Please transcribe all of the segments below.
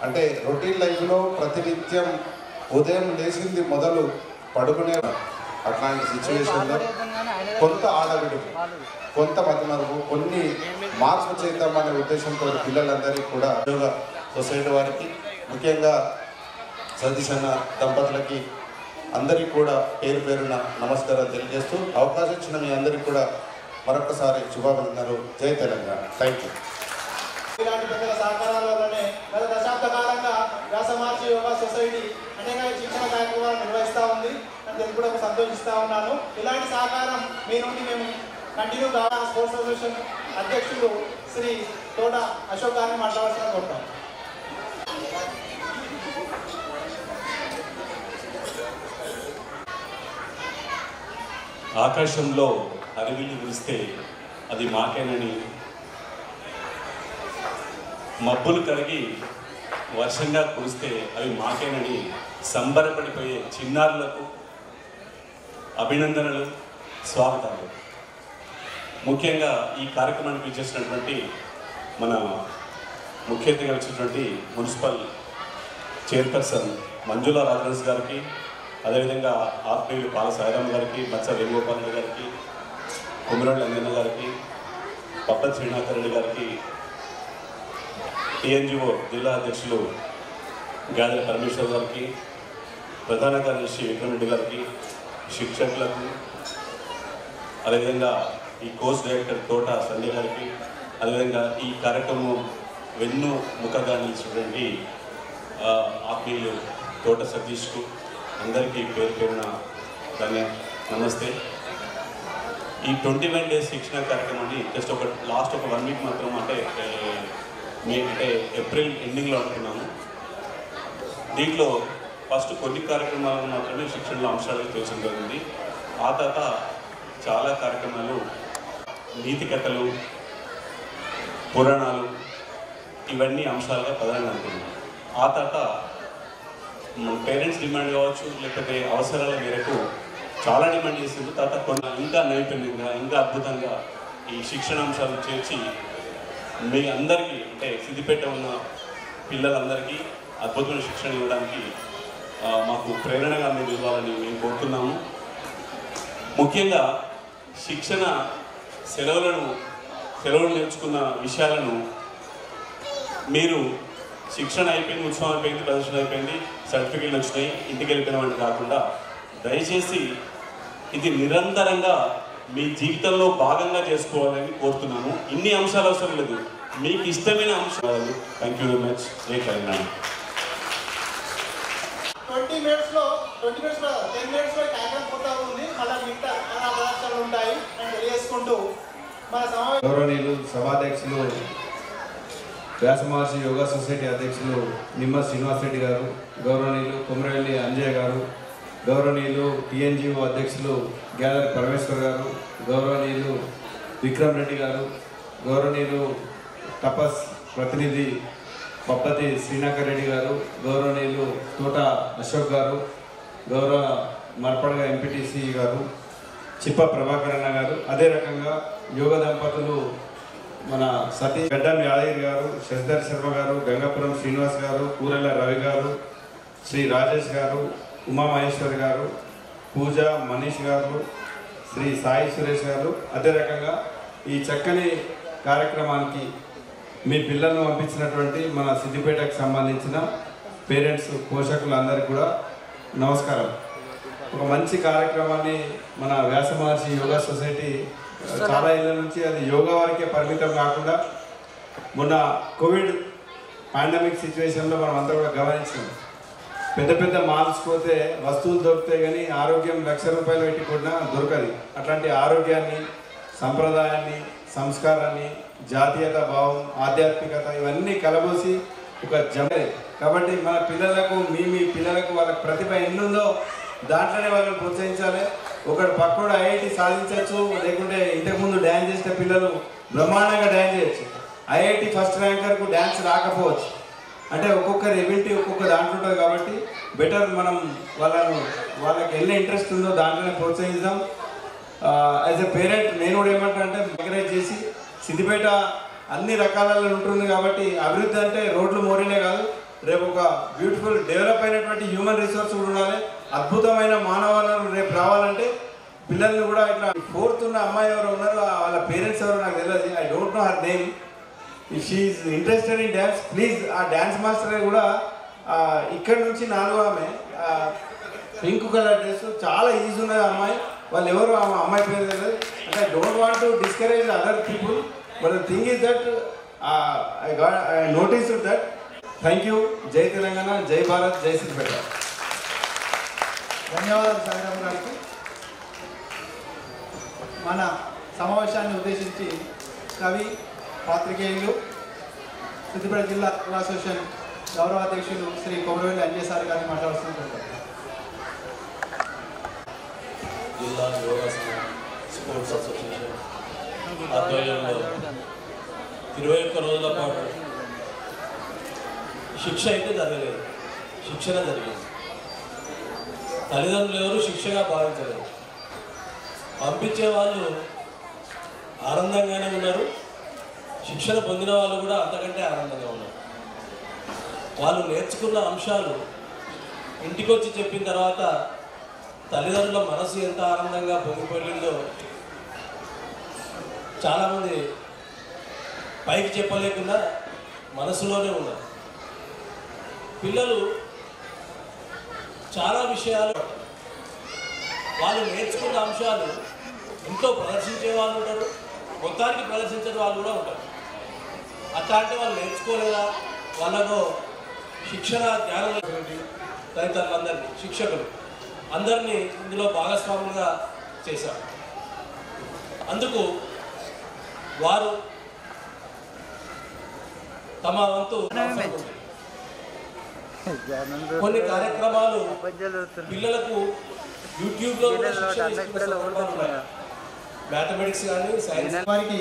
అంటే రొటీన్ లైఫ్లో ప్రతినిత్యం ఉదయం లేచింది మొదలు పడుకునే అట్లాంటి సిచ్యువేషన్లో కొంత ఆడవిడుపు, కొంత మతమరుపు, కొన్ని మార్పు చేద్దామనే ఉద్దేశంతో పిల్లలందరికీ కూడా యోగా సొసైటీ వారికి, ముఖ్యంగా సతీష్ అన్న దంపతులకి అందరికీ కూడా పేరు పేరున నమస్కారాలు తెలియజేస్తూ అవకాశం ఇచ్చిన మీ అందరికీ కూడా మరొకసారి శుభాభినందనలు. జై తెలంగాణ. Thank you. ఇలాంటి పెద్దల సహకారాల వల్లనే గత దశాబ్ద కాలంగా వ్యాస మహర్షి యోగా సొసైటీ అనేక శిక్షణ కార్యక్రమాలు నిర్వహిస్తూ ఉంది. నేను కూడా సంతోషిస్తూ ఉన్నాను. ఇలాంటి సహకారం మీ నుండి మేము కంటిన్యూ కావాలి. స్పోర్ట్స్ అసోసియేషన్ అధ్యక్షుడు శ్రీ తోట అశోక్ గారిని మాట్లాడాల్సిన కోరుతాం. ఆకాశంలో అడవిని కురిస్తే అది మాకేనని, మబ్బులు కరిగి వర్షంగా కురిస్తే అవి మాకేనని సంబరపడిపోయే చిన్నారులకు అభినందనలు, స్వాగతాలు. ముఖ్యంగా ఈ కార్యక్రమానికి ఇచ్చేసినటువంటి మన ముఖ్య అతిథిగా వచ్చినటువంటి మున్సిపల్ చైర్పర్సన్ మంజులా రాజరాజ్ గారికి, అదేవిధంగా ఆత్మీయులు పాల సాయిరామ్ గారికి, మత్స వేణుగోపాల్ రెడ్డి గారికి, కుమిరెడ్డి అంజన్న గారికి, పప్పతి శ్రీనాథ్ రెడ్డి గారికి, టీఎన్జిఓ జిల్లా అధ్యక్షులు గాదెల పరమేశ్వర్ గారికి, ప్రధాన కార్యదర్శి విక్రమ్ రెడ్డి గారికి, శిక్షకులకు, అదేవిధంగా ఈ కోర్స్ డైరెక్టర్ తోట సంజయ్ గారికి, అదేవిధంగా ఈ కార్యక్రమం వెన్నుముకగా నిలిచినటువంటి ఆత్మీయులు తోట సతీష్కు అందరికీ పేరు పేరున నమస్తే. ఈ 21 days శిక్షణ కార్యక్రమాన్ని జస్ట్ లాస్ట్ ఒక 1 week మాత్రం, అంటే ఏప్రిల్ ఎండింగ్లో అనుకున్నాము. దీంట్లో ఫస్ట్ కొన్ని కార్యక్రమాలను మాత్రమే శిక్షణలో అంశాలు తెలిసిన జరిగింది. ఆ తర్వాత చాలా కార్యక్రమాలు నీతి కథలు, పురాణాలు, ఇవన్నీ అంశాలుగా ప్రధానంగా అనుకున్నాం. ఆ తర్వాత పేరెంట్స్ డిమాండ్ కావచ్చు, లేకపోతే అవసరాల మేరకు చాలా డిమాండ్ చేసింది. తర్వాత కొన్ని ఇంకా నైపుణ్యంగా, ఇంకా అద్భుతంగా ఈ శిక్షణ అంశాలు చేర్చి మీ అందరికీ, అంటే సిద్దిపేట ఉన్న పిల్లలందరికీ అద్భుతమైన శిక్షణ ఇవ్వడానికి మాకు ప్రేరణగా మీరు ఇవ్వాలని మేము కోరుతున్నాము. ముఖ్యంగా శిక్షణ సెలవులు నేర్చుకున్న విషయాలను మీరు శిక్షణ అయిపోయింది, ఉత్సవం అయిపోయింది, ప్రదర్శన అయిపోయింది, సర్టిఫికేట్లు వచ్చినాయి, ఇంటికి వెళ్ళిపోయిన కాకుండా దయచేసి ఇది నిరంతరంగా మీ జీవితంలో భాగంగా చేసుకోవాలని కోరుతున్నాను. ఇన్ని అంశాలు అవసరం లేదు, మీకు ఇష్టమైన అంశాలు. Thank you very much. జై తెలంగాణ. 10 minutes కార్యక్రమం పోతా ఉంది. మళ్ళీ మిగతా పదార్థాలు ఉంటాయి అని తెలియజేసుకుంటూ మన సమావేశం గౌరవనీయులు సభాధ్యక్షులు వ్యాస మహర్షి యోగా సొసైటీ అధ్యక్షులు నిమ్మ శ్రీనివాస్ రెడ్డి గారు, గౌరవనీయులు కుమరవెల్లి అంజయ్య గారు, గౌరవనీయులు టీఎన్జిఓ అధ్యక్షులు గాదెల పరమేశ్వర్ గారు, గౌరవనీయులు విక్రమ్ రెడ్డి గారు, గౌరవనీయులు తపస్ ప్రతినిధి పప్పతి శ్రీనాథ్ రెడ్డి గారు, గౌరవనీయులు తోట అశోక్ గారు, గౌరవ మర్పడగ ఎంపీటీసీ గారు చిప్ప ప్రభాకరణ గారు, అదే రకంగా యోగ దంపతులు మన సతీష్ గడ్డం యాదగిరి గారు, శశిధర్ శర్మ గారు, గంగాపురం శ్రీనివాస్ గారు, కూరెల రవి గారు, శ్రీ రాజేష్ గారు, ఉమామహేశ్వరి గారు, పూజ మనీష్ గారు, శ్రీ సాయి సురేష్ గారు, అదే రకంగా ఈ చక్కని కార్యక్రమానికి మీ పిల్లలను పంపించినటువంటి మన సిద్దిపేటకు సంబంధించిన పేరెంట్స్, పోషకులందరికీ కూడా నమస్కారం. ఒక మంచి కార్యక్రమాన్ని మన వ్యాస మహర్షి యోగా సొసైటీ చాలా ఏళ్ళ నుంచి అది యోగా వరకే పరిమితం కాకుండా మొన్న కోవిడ్ పాండమిక్ సిచ్యువేషన్లో మనం అంతా కూడా గమనించాం. పెద్ద పెద్ద మాల్స్ పోతే వస్తువులు దొరుకుతాయి కానీ ఆరోగ్యం ₹1,00,000 పెట్టి కొన్నా దొరకదు. అట్లాంటి ఆరోగ్యాన్ని, సంప్రదాయాన్ని, సంస్కారాన్ని, జాతీయత భావం, ఆధ్యాత్మికత ఇవన్నీ కలబోసి ఒక జమే. కాబట్టి మన పిల్లలకు మీ పిల్లలకు వాళ్ళ ప్రతిభ ఎన్నుందో దాంట్లోనే వాళ్ళని ప్రోత్సహించాలి. ఒకడు పక్కోడు ఐఐటి సాధించవచ్చు, లేకుంటే ఇంతకుముందు డ్యాన్స్ చేసిన పిల్లలు బ్రహ్మాండంగా డ్యాన్స్ చేయొచ్చు. ఐఐటి ఫస్ట్ ర్యాంకర్కు డ్యాన్స్ రాకపోవచ్చు. అంటే ఒక్కొక్కరి ఎబిలిటీ ఒక్కొక్క దాంట్లో ఉంటుంది. కాబట్టి బెటర్ మనం వాళ్ళకి ఎన్ని ఇంట్రెస్ట్ ఉందో దాంట్లోనే ప్రోత్సహిద్దాం. యాజ్ ఎ పేరెంట్ నేను కూడా ఏమంటా అంటే ఎంకరేజ్ చేసి, సిద్దిపేట అన్ని రకాలలో ఉంటుంది కాబట్టి అభివృద్ధి అంటే రోడ్లు మోరీలే కాదు, రేపు ఒక బ్యూటిఫుల్ డెవలప్ అయినటువంటి హ్యూమన్ రిసోర్స్ కూడా ఉండాలి. అద్భుతమైన మానవ వనరులు రేపు రావాలంటే పిల్లల్ని కూడా ఇట్లా 4th ఉన్న అమ్మాయి ఎవరు ఉన్నారో వాళ్ళ పేరెంట్స్ ఎవరో నాకు తెలియదు. I don't know her name. If she is interested in dance please ఆ డ్యాన్స్ మాస్టర్ కూడా ఇక్కడ నుంచి 4వ ఆమె పింక్ కలర్ డ్రెస్ చాలా ఈజీ ఉన్నది అమ్మాయి. వాళ్ళు ఎవరు ఆ అమ్మాయి పేరు తెలియదు. అంటే I don't want to discourage other people but the thing is that I notice that. Thank you. జై తెలంగాణ, జై భారత్, జై సిద్దిపేట. ధన్యవాదాలు సాయిరామ్ గారికి. మన సమావేశాన్ని ఉద్దేశించి కవి, పాత్రికేయులు, సిద్దిపేట జిల్లా యోగా అసోసియేషన్ గౌరవ అధ్యక్షులు శ్రీ కొమరవెల్లి అంజయ్ సార్ గారిని మాట్లాడుతున్నారు. జిల్లా యోగా స్పోర్ట్స్ అసోసియేషన్ ఆధ్వర్యంలో 21 రోజుల పాటు శిక్ష అయితే జరగలేదు, శిక్షణ జరిగింది. తల్లిదండ్రులు ఎవరు శిక్షగా భావించలేదు. పంపించే వాళ్ళు ఆనందంగానే ఉన్నారు, శిక్షణ పొందిన వాళ్ళు కూడా అంతకంటే ఆనందంగా ఉన్నారు. వాళ్ళు నేర్చుకున్న అంశాలు ఇంటికి వచ్చి చెప్పిన తర్వాత తల్లిదండ్రుల మనసు ఎంత ఆనందంగా పొంగిపోయిందో చాలామంది పైకి చెప్పలేకుండా మనసులోనే ఉన్నారు. పిల్లలు చాలా విషయాలు వాళ్ళు నేర్చుకున్న అంశాలు ఇంట్లో ప్రదర్శించే వాళ్ళు ఉంటారు, మొత్తానికి ప్రదర్శించే వాళ్ళు కూడా ఉంటారు. అట్లా అంటే వాళ్ళు నేర్చుకోలేదా, వాళ్ళకు శిక్షణ జ్ఞానం తల్లిదండ్రులందరినీ, శిక్షకులు అందరినీ ఇందులో భాగస్వాములుగా చేశారు. అందుకు వారు తమ వంతు కొన్ని కార్యక్రమాలు పిల్లలకు యూట్యూబ్లో మ్యాథమెటిక్స్ కానీ సైన్స్ వారికి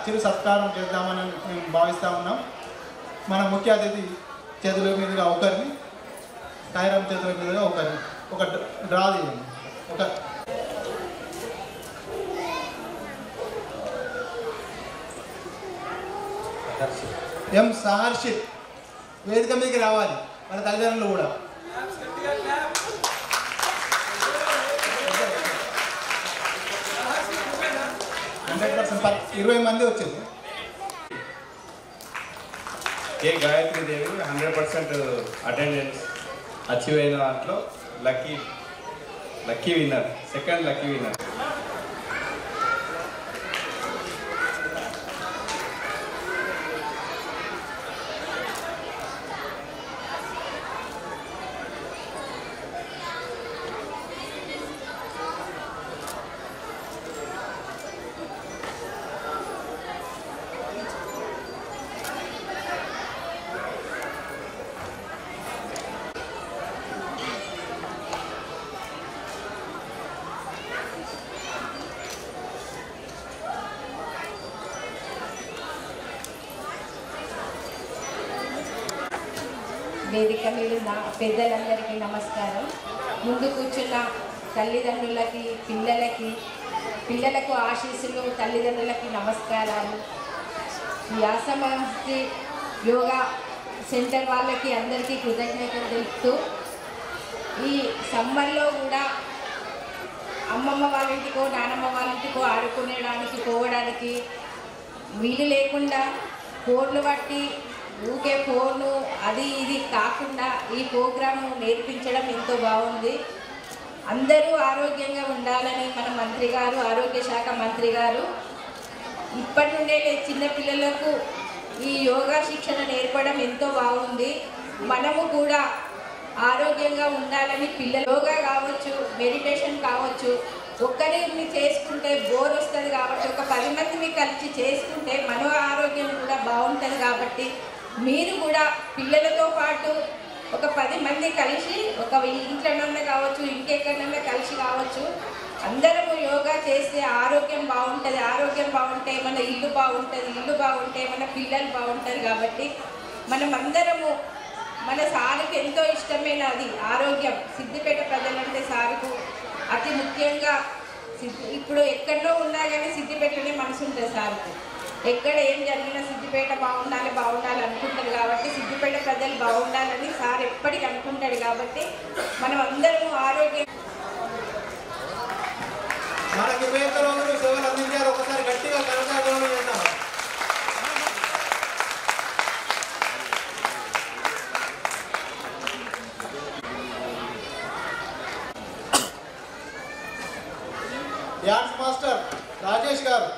చిరు సత్కారం చేద్దామని మేము భావిస్తూ ఉన్నాం. మన ముఖ్య అతిథి చేతుల మీదుగా ఒకరిని, సాయిరామ్ చేతుల మీదుగా ఒకరిని ఒక డ్రా తీయండి. ఒక ఎం సహర్షిత్ వేదిక మీదకి రావాలి, వాళ్ళ తల్లిదండ్రులు కూడా. 20 మంది వచ్చింది. కే గాయత్రి దేవి 100% అటెండెన్స్ అచీవ్ అయిన దాంట్లో lucky winner, second lucky winner. వేదిక మీద పెద్దలందరికీ నమస్కారం. ముందు కూర్చున్న తల్లిదండ్రులకి, పిల్లలకు ఆశీస్సులు, తల్లిదండ్రులకి నమస్కారాలు. వ్యాసమహర్షి యోగా సెంటర్ వాళ్ళకి అందరికీ కృతజ్ఞతలు తెలుపుతూ, ఈ సమ్మర్లో కూడా అమ్మమ్మ వాళ్ళ ఇంటికో నానమ్మ వాళ్ళ ఇంటికో ఆడుకునేడానికి పోవడానికి వీలు లేకుండా ఫోన్లు బట్టి ఊకే ఫోను అది ఇది కాకుండా ఈ ప్రోగ్రాము నేర్పించడం ఎంతో బాగుంది. అందరూ ఆరోగ్యంగా ఉండాలని మన మంత్రి గారు, ఆరోగ్య శాఖ మంత్రి గారు ఇప్పటి నుండే చిన్నపిల్లలకు ఈ యోగా శిక్షణ నేర్పడం ఎంతో బాగుంది. మనము కూడా ఆరోగ్యంగా ఉండాలని పిల్లలు యోగా కావచ్చు, మెడిటేషన్ కావచ్చు, ఒక్కరిని చేసుకుంటే బోర్ వస్తుంది కాబట్టి ఒక 10 మందిని కలిసి చేసుకుంటే మన ఆరోగ్యం కూడా బాగుంటుంది. కాబట్టి మీరు కూడా పిల్లలతో పాటు ఒక 10 మంది కలిసి, ఒక ఇంట్లోనన్నా కావచ్చు, ఇంకెక్కడన్నా కలిసి కావచ్చు, అందరము యోగా చేస్తే ఆరోగ్యం బాగుంటుంది. ఆరోగ్యం బాగుంటే మన ఇల్లు బాగుంటుంది, ఇల్లు బాగుంటే మన పిల్లలు బాగుంటారు. కాబట్టి మనం అందరము, మన సారుకు ఎంతో ఇష్టమైన అది ఆరోగ్యం. సిద్దిపేట ప్రజలంటే సారుకు అతి ముఖ్యంగా ఇప్పుడు ఎక్కడో ఉన్నా కానీ సిద్దిపేటలోనే మనసు ఉంటుంది సారుకు. ఎక్కడ ఏం జరిగినా సిద్దిపేట బాగుండాలి అనుకుంటారు కాబట్టి సిద్దిపేట ప్రజలు బాగుండాలని సార్ ఎప్పటికీ అనుకుంటాడు కాబట్టి మనం అందరము ఆరోగ్యం మనకి 21 రోజులు సేవలు అందించారు. ఒకసారి గట్టిగా కరతాళం చేద్దాం. డ్యాన్స్ మాస్టర్ రాజేష్ గారు.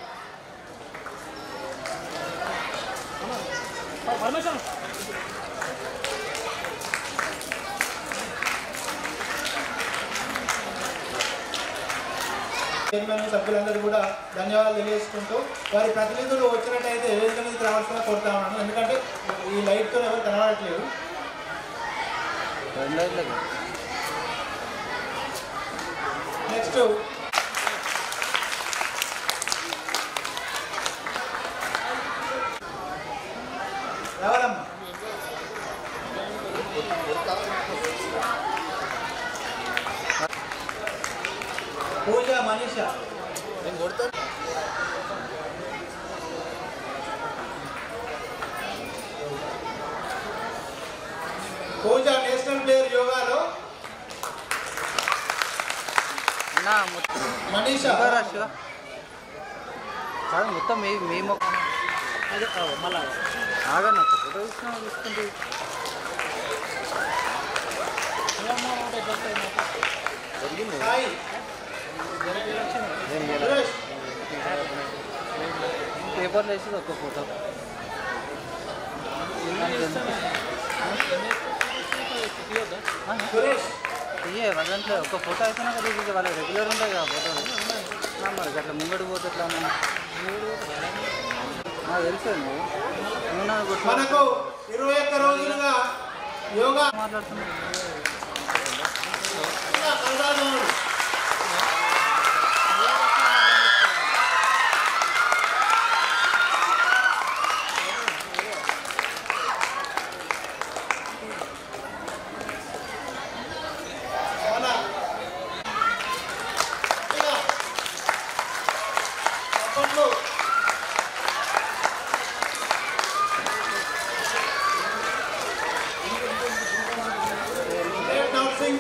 చైర్మన్ సభ్యులందరూ కూడా ధన్యవాదాలు తెలియజేసుకుంటూ వారి ప్రతినిధులు వచ్చినట్టయితే వేదిక మీదకి రావాల్సిన కోరుతా ఉన్నాను. ఎందుకంటే ఈ లైట్తో ఎవరు కనబడట్లేదు. నెక్స్ట్ రావాలమ్మా. పూజ మనీషా. పూజ నేషనల్ ప్లేయర్ యోగాలో మనీషా. మొత్తం మేము ఆగన్నా ఫోటో తీసుకుంటే సాయి సురేష్. పేపర్లో వేసి ఒక ఫోటో సురేష్ ఇయ్యే దాంట్లో ఒక ఫోటో అయిపోయినా కదా ఇది వాళ్ళ రెగ్యులర్ ఉంటాయి కదా ఫోటోలు మరి అట్లా ముంగడు పోతే ఎట్లా తెలుసు నువ్వు మనకు 21 రోజులుగా యోగా మాట్లాడుతున్నా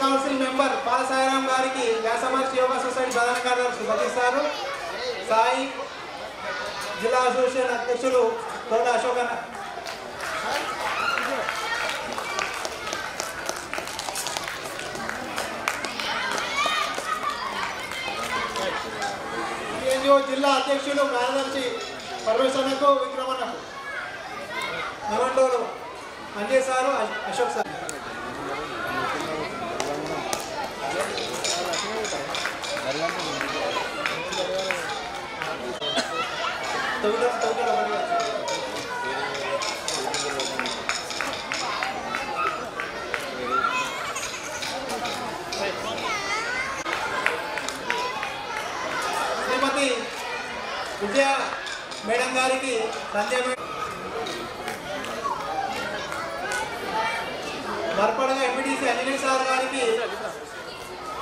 కౌన్సిల్ మెంబర్ పాల సాయిరాం గారికి వ్యాసమహర్షి యోగా సొసైటీ ప్రధాన కార్యదర్శి బతిస్తారు. సాయి జిల్లా అసోసియేషన్ అధ్యక్షులు తోట అశోకన్న. ఎన్జిఓ జిల్లా అధ్యక్షులు కార్యదర్శి పరమేశ్వరన్నకు విక్రమన్నకు నవండోరు అంజయ్ సారు అశోక్ సార్. శ్రీమతి విజయ మేడం గారికి సంజయ్ మరపడగా ఎంపీటీసీ అంజనీ సార్ గారికి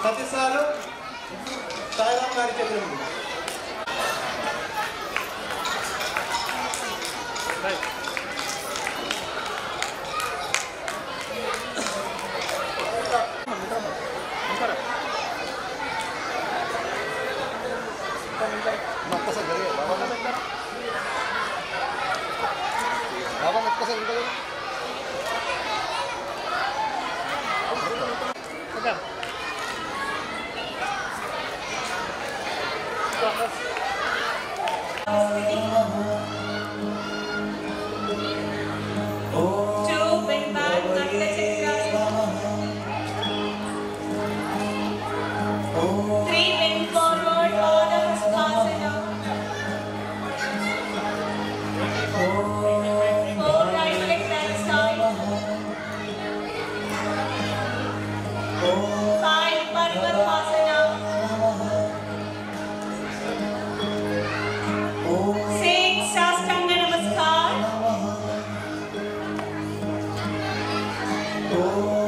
సతీష్ సారు సాయిరాం గారి చేతులు. Oh